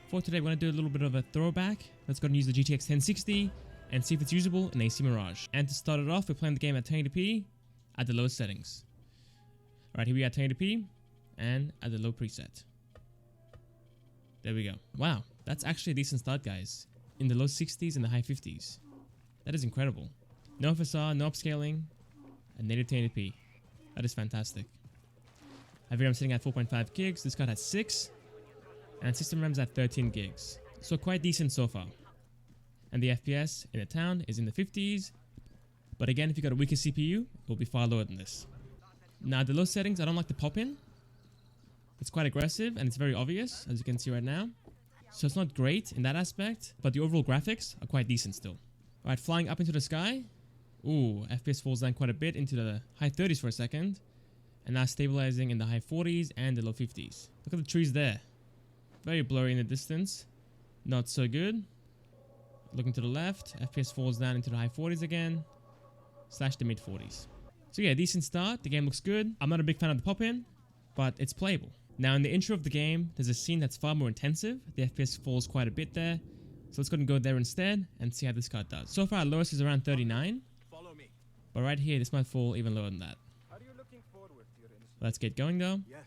For today, we're going to do a little bit of a throwback. Let's go and use the GTX 1060 and see if it's usable in AC Mirage. And to start it off, we're playing the game at 1080p at the lowest settings. Alright, here we are at 1080p and at the low preset. There we go. Wow, that's actually a decent start, guys. In the low 60s and the high 50s. That is incredible. No FSR, no upscaling, and native 1080p. That is fantastic. I'm sitting at 4.5 gigs. This card has 6. And system RAM's at 13 gigs. So quite decent so far. And the FPS in the town is in the 50s. But again, if you got a weaker CPU, it will be far lower than this. Now, the low settings, I don't like the pop-in. It's quite aggressive and it's very obvious, as you can see right now. So it's not great in that aspect, but the overall graphics are quite decent still. Alright, flying up into the sky. Ooh, FPS falls down quite a bit into the high 30s for a second. And now stabilizing in the high 40s and the low 50s. Look at the trees there. Very blurry in the distance. Not so good. Looking to the left, FPS falls down into the high 40s again. Slash the mid 40s. So yeah, decent start. The game looks good. I'm not a big fan of the pop-in, but it's playable. Now in the intro of the game, there's a scene that's far more intensive. The FPS falls quite a bit there. So let's go and go there instead and see how this card does. So far, our lowest is around 39. Follow me. But right here, this might fall even lower than that. Are you looking forward to your Let's get going though. Yes.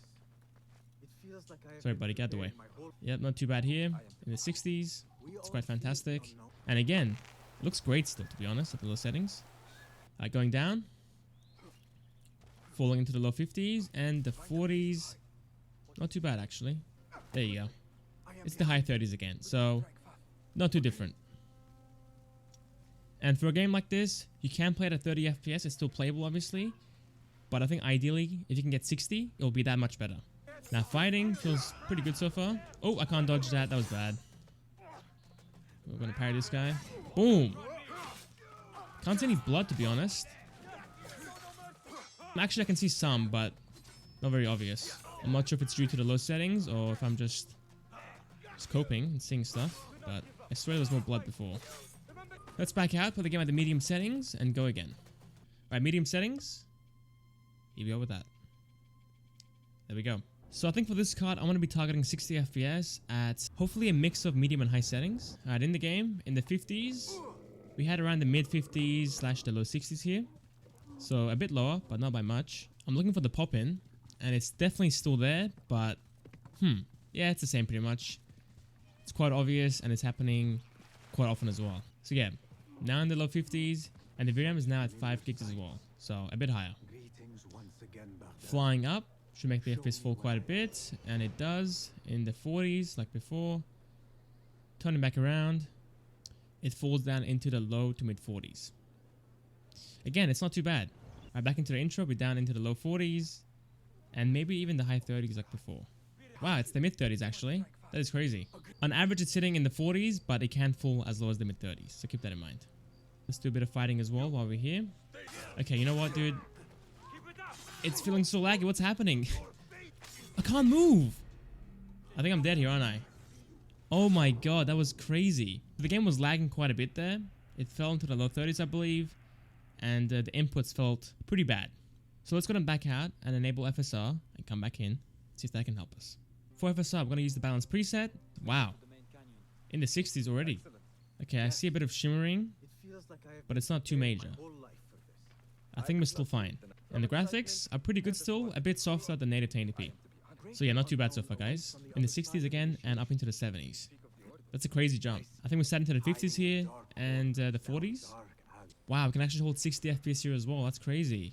It feels like I have Sorry buddy, get out the way. Yep, not too bad here. In the 60s. It's quite fantastic. And again, it looks great still, to be honest, at the low settings. Going down. Falling into the low 50s and the 40s. Not too bad actually. There you go. It's the high 30s again, so not too different. And for a game like this, you can play it at 30 FPS. It's still playable, obviously. But I think ideally, if you can get 60, it will be that much better. Now fighting feels pretty good so far. Oh, I can't dodge that. That was bad. We're going to parry this guy. Boom! Can't see any blood, to be honest. Actually, I can see some, but not very obvious. I'm not sure if it's due to the low settings or if I'm just coping and seeing stuff. But I swear there was more blood before. Let's back out, put the game at the medium settings, and go again. Alright, medium settings. Here we go with that. There we go. So I think for this card, I want to be targeting 60 FPS at hopefully a mix of medium and high settings. Alright, in the game, in the 50s, we had around the mid 50s slash the low 60s here. So a bit lower, but not by much. I'm looking for the pop-in, and it's definitely still there, but yeah, it's the same pretty much. It's quite obvious, and it's happening quite often as well. So yeah, now in the low 50s, and the VRAM is now at 5 gigs as well, so a bit higher. Flying up should make the FPS fall quite a bit, and it does in the 40s like before. Turning back around, it falls down into the low to mid 40s. Again, it's not too bad. Right, back into the intro, we're down into the low 40s, and maybe even the high 30s like before. Wow, it's the mid 30s actually. That is crazy. On average, it's sitting in the 40s, but it can fall as low as the mid 30s, so keep that in mind. Let's do a bit of fighting as well while we're here. Okay, you know what, dude? It's feeling so laggy. What's happening? I can't move. I think I'm dead here, aren't I? Oh my god, that was crazy. The game was lagging quite a bit there. It fell into the low 30s, I believe. And the inputs felt pretty bad. So let's go and back out and enable FSR and come back in. See if that can help us. For FSR, I'm going to use the Balanced preset. Wow. In the 60s already. Okay, I see a bit of shimmering, but it's not too major. I think we're still fine. And the graphics are pretty good still, a bit softer than native 1080p. So yeah, not too bad so far, guys. In the 60s again and up into the 70s. That's a crazy jump. I think we're set into the 50s here and the 40s. Wow, we can actually hold 60 FPS here as well. That's crazy.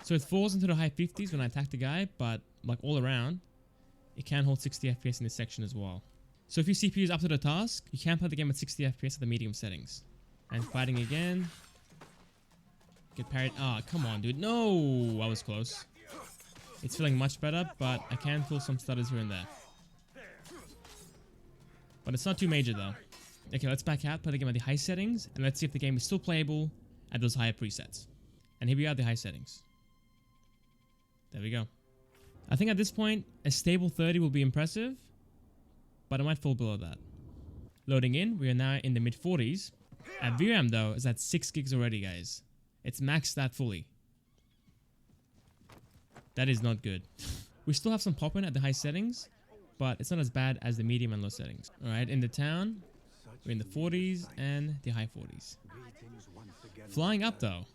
So it falls into the high 50s when I attack the guy, but like all around, it can hold 60 FPS in this section as well. So if your CPU is up to the task, you can play the game at 60 FPS at the medium settings. And fighting again. Get parried. Ah, come on, dude. No! I was close. It's feeling much better, but I can feel some stutters here and there. But it's not too major though. Okay, let's back out, play the game at the high settings, and let's see if the game is still playable at those higher presets. And here we are at the high settings. There we go. I think at this point, a stable 30 will be impressive, but I might fall below that. Loading in, we are now in the mid 40s. At VRAM though, is at 6 gigs already, guys. It's maxed out fully. That is not good. We still have some pop-in at the high settings, but it's not as bad as the medium and low settings. Alright, in the town, we're in the 40s and the high 40s. Flying up though,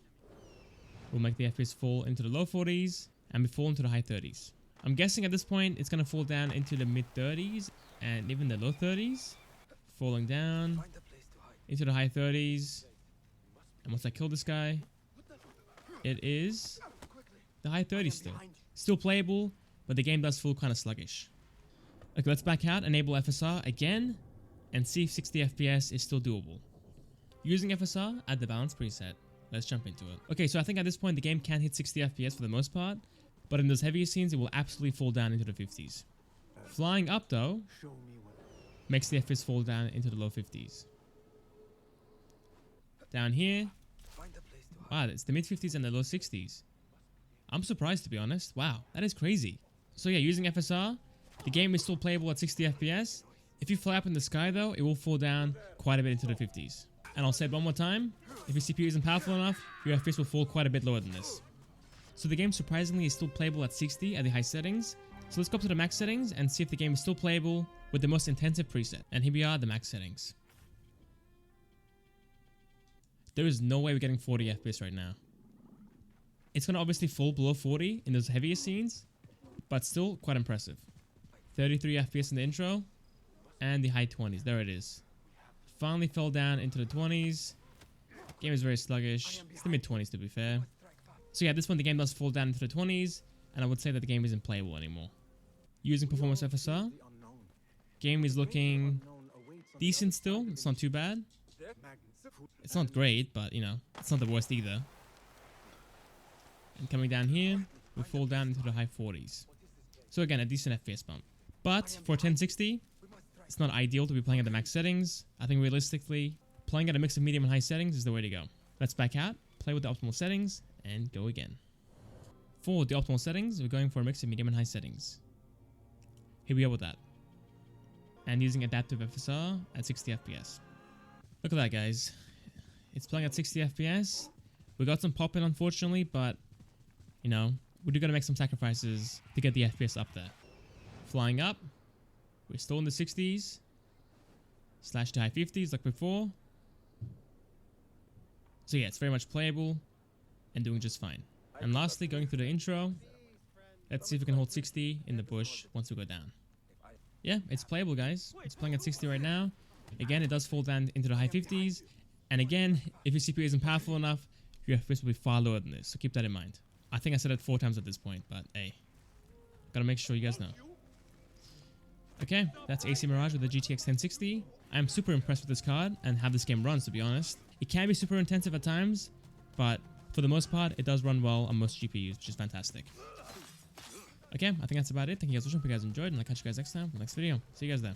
will make the FPS fall into the low 40s and fall into the high 30s. I'm guessing at this point it's going to fall down into the mid 30s and even the low 30s. Falling down into the high 30s. And once I kill this guy, it is the high 30s still. Still playable, but the game does feel kind of sluggish. Okay, let's back out, enable FSR again, and see if 60 FPS is still doable. Using FSR, add the balance preset. Let's jump into it. Okay, so I think at this point the game can hit 60 FPS for the most part, but in those heavier scenes it will absolutely fall down into the 50s. Flying up though, makes the FPS fall down into the low 50s. Down here, wow, it's the mid 50s and the low 60s. I'm surprised to be honest. Wow, that is crazy. So yeah, using FSR, the game is still playable at 60 FPS. If you fly up in the sky though, it will fall down quite a bit into the 50s. And I'll say it one more time, if your CPU isn't powerful enough, your FPS will fall quite a bit lower than this. So the game surprisingly is still playable at 60 at the high settings. So let's go up to the max settings and see if the game is still playable with the most intensive preset. And here we are, the max settings. There is no way we're getting 40 FPS right now. It's going to obviously fall below 40 in those heavier scenes, but still quite impressive. 33 FPS in the intro, and the high 20s. There it is. Finally fell down into the 20s. Game is very sluggish. It's the mid 20s to be fair. So yeah, at this point the game does fall down into the 20s, and I would say that the game isn't playable anymore. Using performance FSR, game is looking decent still. It's not too bad. It's not great, but you know, it's not the worst either. And coming down here, we fall down into the high 40s. So again, a decent FPS bump. But for 1060, it's not ideal to be playing at the max settings. I think realistically, playing at a mix of medium and high settings is the way to go. Let's back out, play with the optimal settings, and go again. For the optimal settings, we're going for a mix of medium and high settings. Here we are with that. And using adaptive FSR at 60 FPS. Look at that, guys. It's playing at 60 FPS. We got some pop in, unfortunately, but, you know, we're going to make some sacrifices to get the FPS up there. Flying up. We're still in the 60s. Slash to high 50s like before. So yeah, it's very much playable and doing just fine. And lastly, going through the intro. Let's see if we can hold 60 in the bush once we go down. Yeah, it's playable, guys. It's playing at 60 right now. Again, it does fall down into the high 50s. And again, if your CPU isn't powerful enough, your FPS will be far lower than this. So keep that in mind. I think I said it 4 times at this point, but hey. Gotta make sure you guys know. Okay, that's AC Mirage with the GTX 1060. I'm super impressed with this card and how this game runs, to be honest. It can be super intensive at times, but for the most part, it does run well on most GPUs, which is fantastic. Okay, I think that's about it. Thank you guys for watching. Hope you guys enjoyed, and I'll catch you guys next time for the next video. See you guys there.